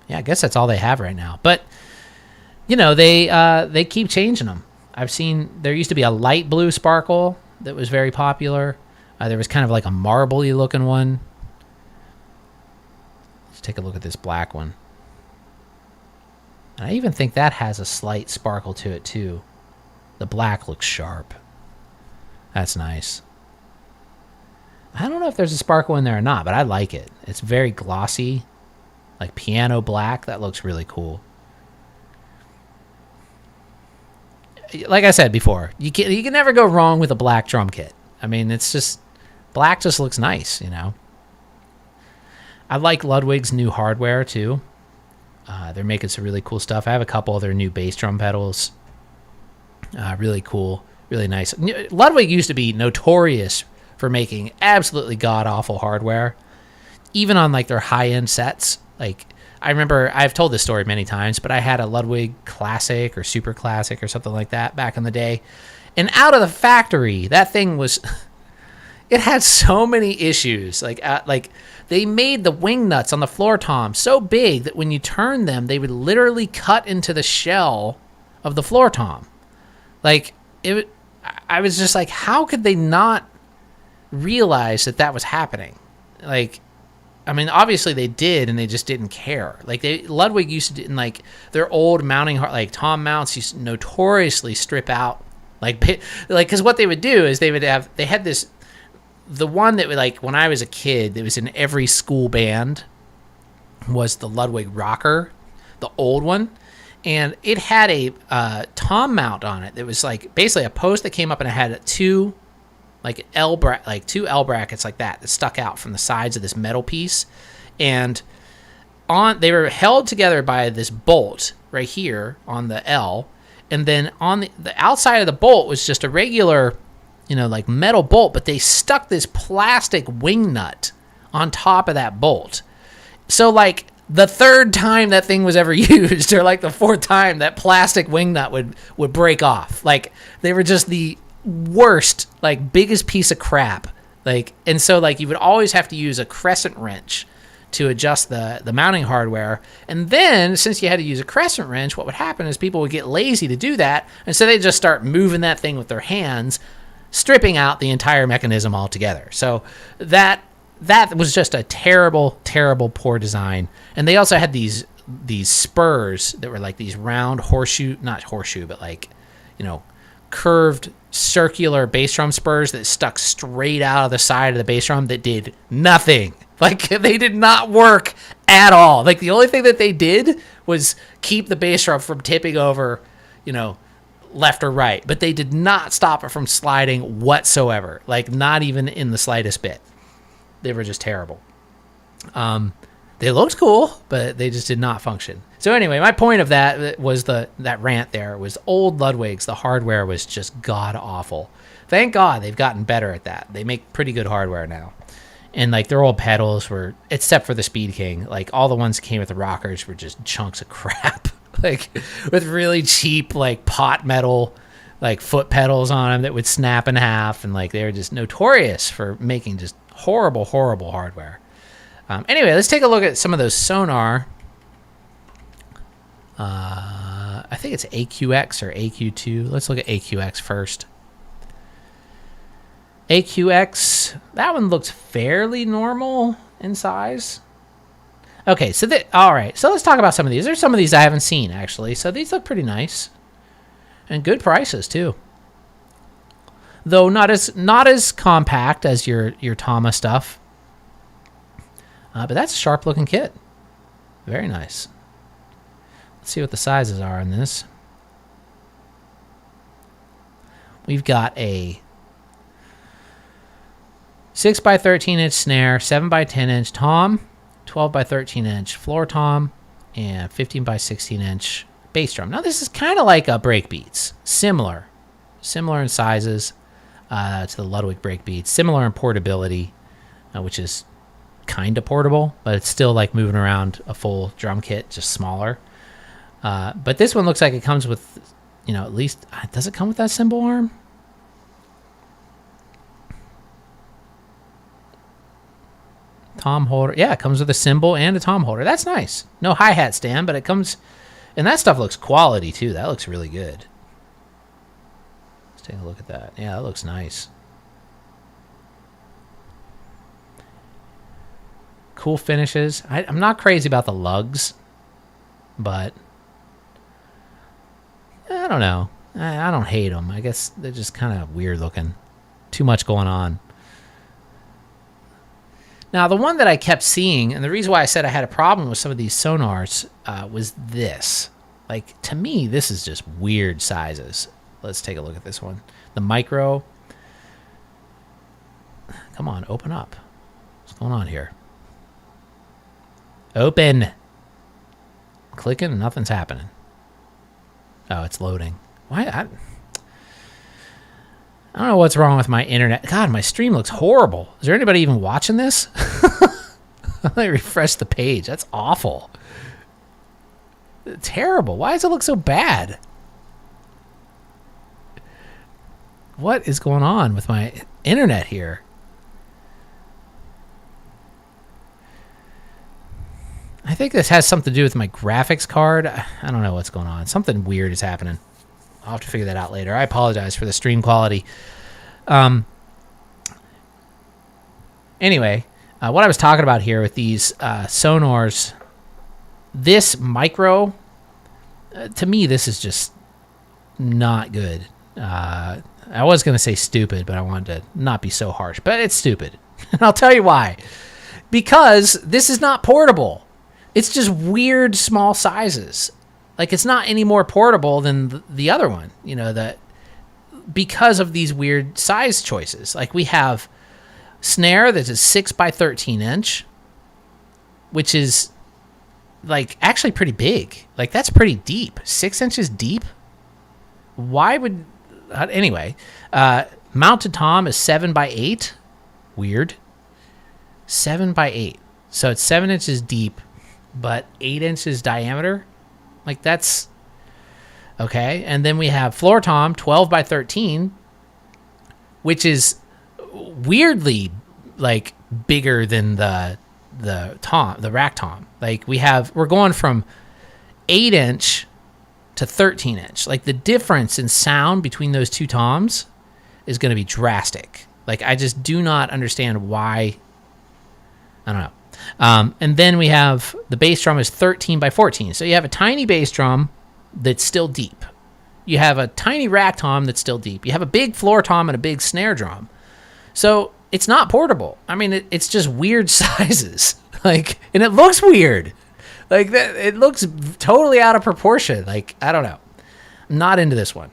Yeah, I guess that's all they have right now. But, they keep changing them. I've seen... There used to be a light blue sparkle that was very popular. There was kind of like a marble-y looking one. Let's take a look at this black one. And I even think that has a slight sparkle to it, too. The black looks sharp. That's nice. I don't know if there's a sparkle in there or not, but I like it. It's very glossy, like piano black. That looks really cool. Like I said before, you can never go wrong with a black drum kit. I mean, it's just... Black just looks nice, I like Ludwig's new hardware, too. They're making some really cool stuff. I have a couple of their new bass drum pedals. Really cool. Really nice. Ludwig used to be notorious for making absolutely god-awful hardware. Even on, like, their high-end sets. Like, I remember, I've told this story many times, but I had a Ludwig Classic or Super Classic or something like that back in the day. And out of the factory, that thing was... It had so many issues. Like they made the wing nuts on the floor tom so big that when you turned them, they would literally cut into the shell of the floor tom. Like I was just like, how could they not realize that was happening? Like, I mean, obviously they did, and they just didn't care. Like Ludwig used to, in like their old mounting, like tom mounts, used to notoriously strip out, because what they would do is they had this. The one that, like, when I was a kid, that was in every school band was the Ludwig Rocker, the old one. And it had a tom mount on it that was, like, basically a post that came up, and it had two L brackets like that stuck out from the sides of this metal piece. And they were held together by this bolt right here on the L. And then on the outside of the bolt was just a regular... like metal bolt, but they stuck this plastic wing nut on top of that bolt. So, like, the third time that thing was ever used, or like the fourth time, that plastic wing nut would break off. Like, they were just the worst, like, biggest piece of crap. Like, and so, like, you would always have to use a crescent wrench to adjust the mounting hardware. And then, since you had to use a crescent wrench, what would happen is people would get lazy to do that, and so they'd just start moving that thing with their hands, stripping out the entire mechanism altogether. So that that was just a terrible, terrible, poor design. And they also had these spurs that were like these round horseshoe, not horseshoe, but like, curved circular bass drum spurs that stuck straight out of the side of the bass drum that did nothing. Like, they did not work at all. Like, the only thing that they did was keep the bass drum from tipping over, left or right. But they did not stop it from sliding whatsoever. Like, not even in the slightest bit. They were just terrible. They looked cool, but they just did not function. So anyway, my point of that was that rant there was old Ludwigs. The hardware was just god-awful. Thank God they've gotten better at that. They make pretty good hardware now. And, like, their old pedals were, except for the Speed King, like, all the ones that came with the rockers were just chunks of crap. Like, with really cheap, like, pot metal, like, foot pedals on them that would snap in half. And, like, they were just notorious for making just horrible, horrible hardware. Anyway, let's take a look at some of those Sonar. I think it's AQX or AQ2. Let's look at AQX first. AQX, that one looks fairly normal in size. Okay, so all right. So let's talk about some of these. There's some of these I haven't seen, actually. So these look pretty nice. And good prices, too. Though not as compact as your Tama stuff. But that's a sharp-looking kit. Very nice. Let's see what the sizes are on this. We've got a 6x13-inch snare, 7x10-inch tom, 12x13-inch floor tom, and 15x16-inch bass drum. Now, this is kind of like a Breakbeats. Similar in sizes to the Ludwig Breakbeats. Similar in portability, which is kind of portable, but it's still like moving around a full drum kit, just smaller. But this one looks like it comes with, at least, does it come with that cymbal arm? Tom holder. Yeah, it comes with a cymbal and a tom holder. That's nice. No hi-hat stand, but it comes, and that stuff looks quality too. That looks really good. Let's take a look at that. Yeah, that looks nice. Cool finishes. I'm not crazy about the lugs, but I don't know. I don't hate them. I guess they're just kind of weird looking. Too much going on. Now, the one that I kept seeing, and the reason why I said I had a problem with some of these Sonars was this. Like, to me, this is just weird sizes. Let's take a look at this one. The micro. Come on, open up. What's going on here? Open. Clicking and nothing's happening. Oh, it's loading. Why? I don't know what's wrong with my internet. God, my stream looks horrible. Is there anybody even watching this? Let me refresh the page. That's awful. Terrible. Why does it look so bad? What is going on with my internet here? I think this has something to do with my graphics card. I don't know what's going on. Something weird is happening. I'll have to figure that out later. I apologize for the stream quality. Anyway, what I was talking about here with these Sonars, this micro, to me, this is just not good. I was going to say stupid, but I wanted to not be so harsh. But it's stupid. And I'll tell you why. Because this is not portable. It's just weird small sizes. Like, it's not any more portable than the other one, that because of these weird size choices. Like, we have snare that's a 6x13-inch, which is, like, actually pretty big. Like, that's pretty deep. 6 inches deep? Why would... Anyway, mounted tom is 7x8. Weird. 7x8. So it's 7 inches deep, but 8 inches diameter. Like, that's okay. And then we have floor tom, 12x13, which is weirdly like bigger than the rack tom. Like, we're going from 8-inch to 13-inch. Like, the difference in sound between those two toms is going to be drastic. Like, I just do not understand why I don't know. And then we have the bass drum is 13 by 14. So you have a tiny bass drum that's still deep. You have a tiny rack tom that's still deep. You have a big floor tom and a big snare drum. So it's not portable. I mean, it's just weird sizes. Like, and it looks weird. Like, it looks totally out of proportion. Like, I don't know. I'm not into this one.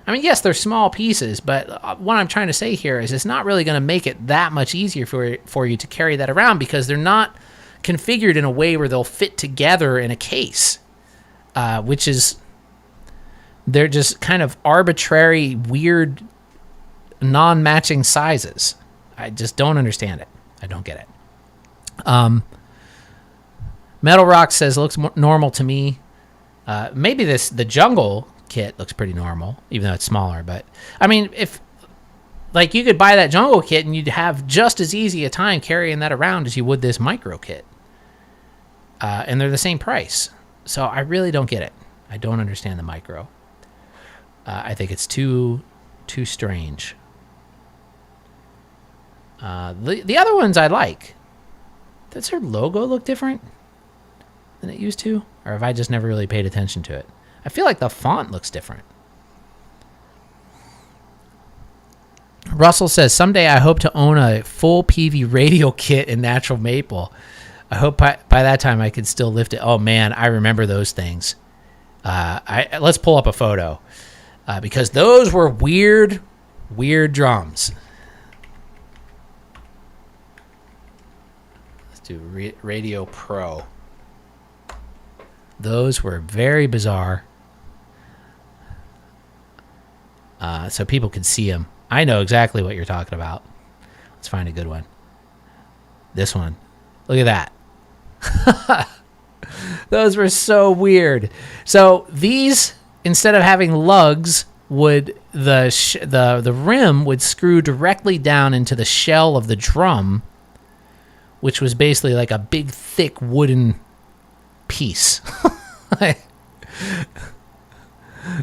I mean, yes, they're small pieces, but what I'm trying to say here is it's not really going to make it that much easier for you to carry that around because they're not configured in a way where they'll fit together in a case, which is, they're just kind of arbitrary, weird, non-matching sizes. I just don't understand it. I don't get it. Metal Rock says, looks normal to me. Maybe the Jungle kit looks pretty normal, even though it's smaller. But, I mean, if, like, you could buy that Jungle kit and you'd have just as easy a time carrying that around as you would this Micro kit. And they're the same price. So I really don't get it. I don't understand the Micro. I think it's too strange. The other ones I like. Does their logo look different than it used to? Or have I just never really paid attention to it? I feel like the font looks different. Russell says, someday I hope to own a full PV radial kit in natural maple. I hope by that time I could still lift it. Oh, man, I remember those things. Let's pull up a photo. Because those were weird drums. Let's do Radio Pro. Those were very bizarre. So people could see them. I know exactly what you're talking about. Let's find a good one. This one. Look at that. Those were so weird. So these, instead of having lugs, would the rim would screw directly down into the shell of the drum, which was basically like a big, thick wooden piece.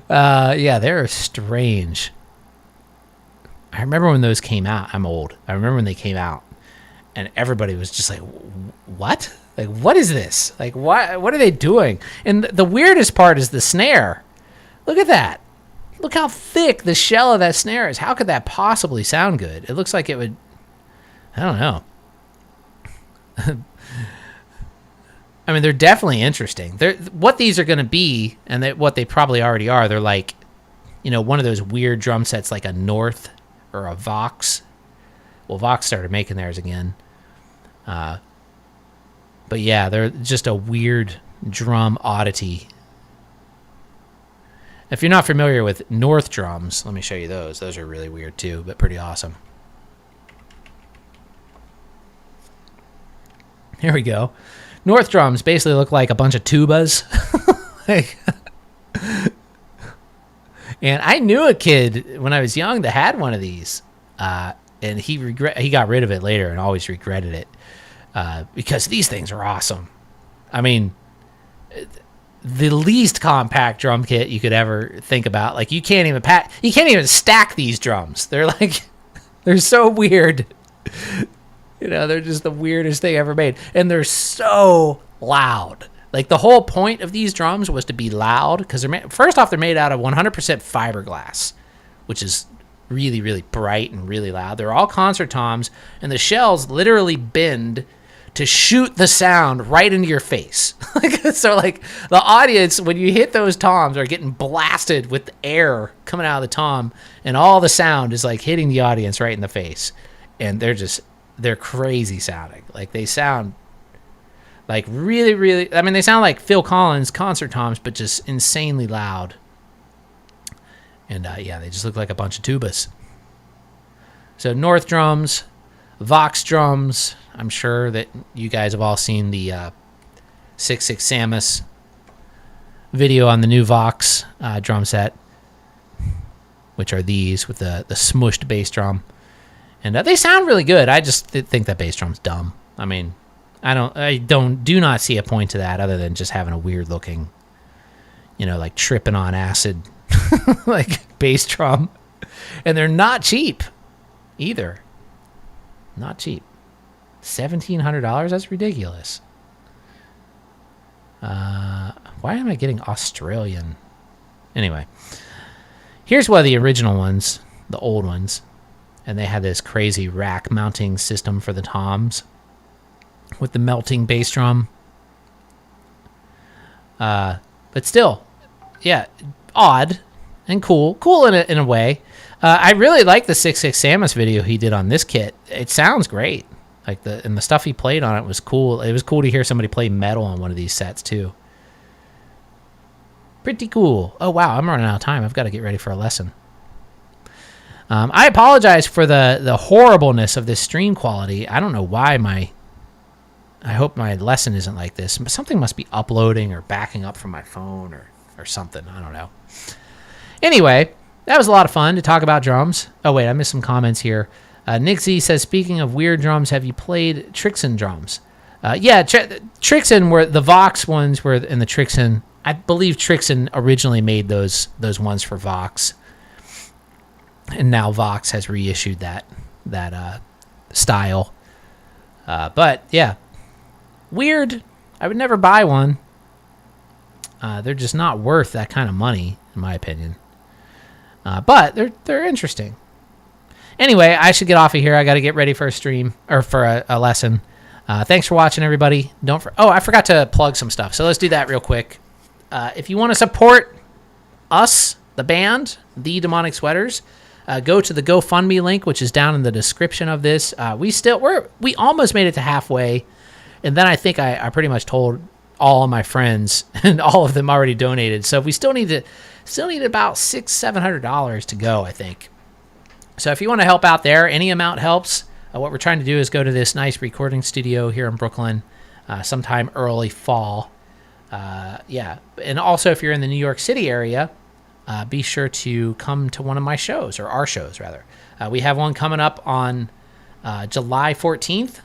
Yeah, they're strange. I remember when those came out. I'm old. I remember when they came out, and everybody was just like, "What? Like, what is this? Like, what are they doing?" And the weirdest part is the snare. Look at that. Look how thick the shell of that snare is. How could that possibly sound good? It looks like it would. I don't know. I mean, they're definitely interesting. What these are going to be, and what they probably already are, they're like, one of those weird drum sets like a North or a Vox. Well, Vox started making theirs again. But yeah, they're just a weird drum oddity. If you're not familiar with North drums, let me show you those. Those are really weird too, but pretty awesome. Here we go. North drums basically look like a bunch of tubas. And I knew a kid when I was young that had one of these, and he got rid of it later and always regretted it, because these things are awesome. I mean, the least compact drum kit you could ever think about. Like, you can't even stack these drums. They're so weird. They're just the weirdest thing ever made. And they're so loud. Like, the whole point of these drums was to be loud, because first off, they're made out of 100% fiberglass, which is really, really bright and really loud. They're all concert toms, and the shells literally bend to shoot the sound right into your face. So, like, the audience, when you hit those toms, are getting blasted with air coming out of the tom, and all the sound is, like, hitting the audience right in the face. And they're crazy sounding. Like, they sound like really, really, I mean, they sound like Phil Collins concert toms, but just insanely loud. And yeah, they just look like a bunch of tubas. So North drums, Vox drums. I'm sure that you guys have all seen the 6.6 Samus video on the new Vox drum set, which are these with the smushed bass drum. And they sound really good. I just think that bass drum's dumb. I mean, do not see a point to that other than just having a weird looking, like tripping on acid, like bass drum. And they're not cheap either. Not cheap. $1,700? That's ridiculous. Why am I getting Australian? Anyway, here's one of the original ones, the old ones. And they had this crazy rack mounting system for the toms with the melting bass drum. But still, yeah, odd and cool. Cool in a way. I really like the 6.6 Samus video he did on this kit. It sounds great. Like the stuff he played on it was cool. It was cool to hear somebody play metal on one of these sets too. Pretty cool. Oh wow, I'm running out of time. I've got to get ready for a lesson. I apologize for the horribleness of this stream quality. I don't know why I hope my lesson isn't like this. Something must be uploading or backing up from my phone or something. I don't know. Anyway, that was a lot of fun to talk about drums. Oh, wait, I missed some comments here. Nick Z says, speaking of weird drums, have you played Trixon drums? Yeah, Trixon were the Vox ones were in the Trixon. I believe Trixon originally made those ones for Vox. And now Vox has reissued that style. But, yeah. Weird. I would never buy one. They're just not worth that kind of money, in my opinion. But they're interesting. Anyway, I should get off of here. I got to get ready for a stream or for a lesson. Thanks for watching, everybody. I forgot to plug some stuff. So let's do that real quick. If you want to support us, the band, The Demonic Sweaters, go to the GoFundMe link, which is down in the description of this. We almost made it to halfway, and then I think I pretty much told all of my friends, and all of them already donated. So we still need about $600-700 to go, I think. So if you want to help out there, any amount helps. What we're trying to do is go to this nice recording studio here in Brooklyn sometime early fall. Yeah, and also if you're in the New York City area, be sure to come to one of my shows, or our shows rather. We have one coming up on July 14th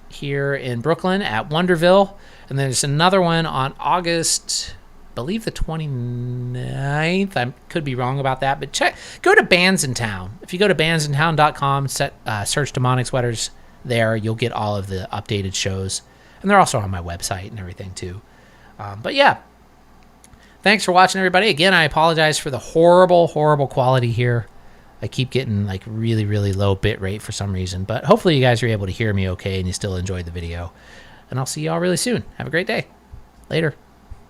here in Brooklyn at Wonderville, and there's another one on August, I believe the 29th. I could be wrong about that, but go to Bands in Town. If you go to bandsintown.com, search Demonic Sweaters there, you'll get all of the updated shows, and they're also on my website and everything too. But yeah, thanks for watching, everybody. Again, I apologize for the horrible quality here. I keep getting like really, really low bit rate for some reason, but hopefully you guys are able to hear me okay and you still enjoyed the video. And I'll see you all really soon. Have a great day. Later.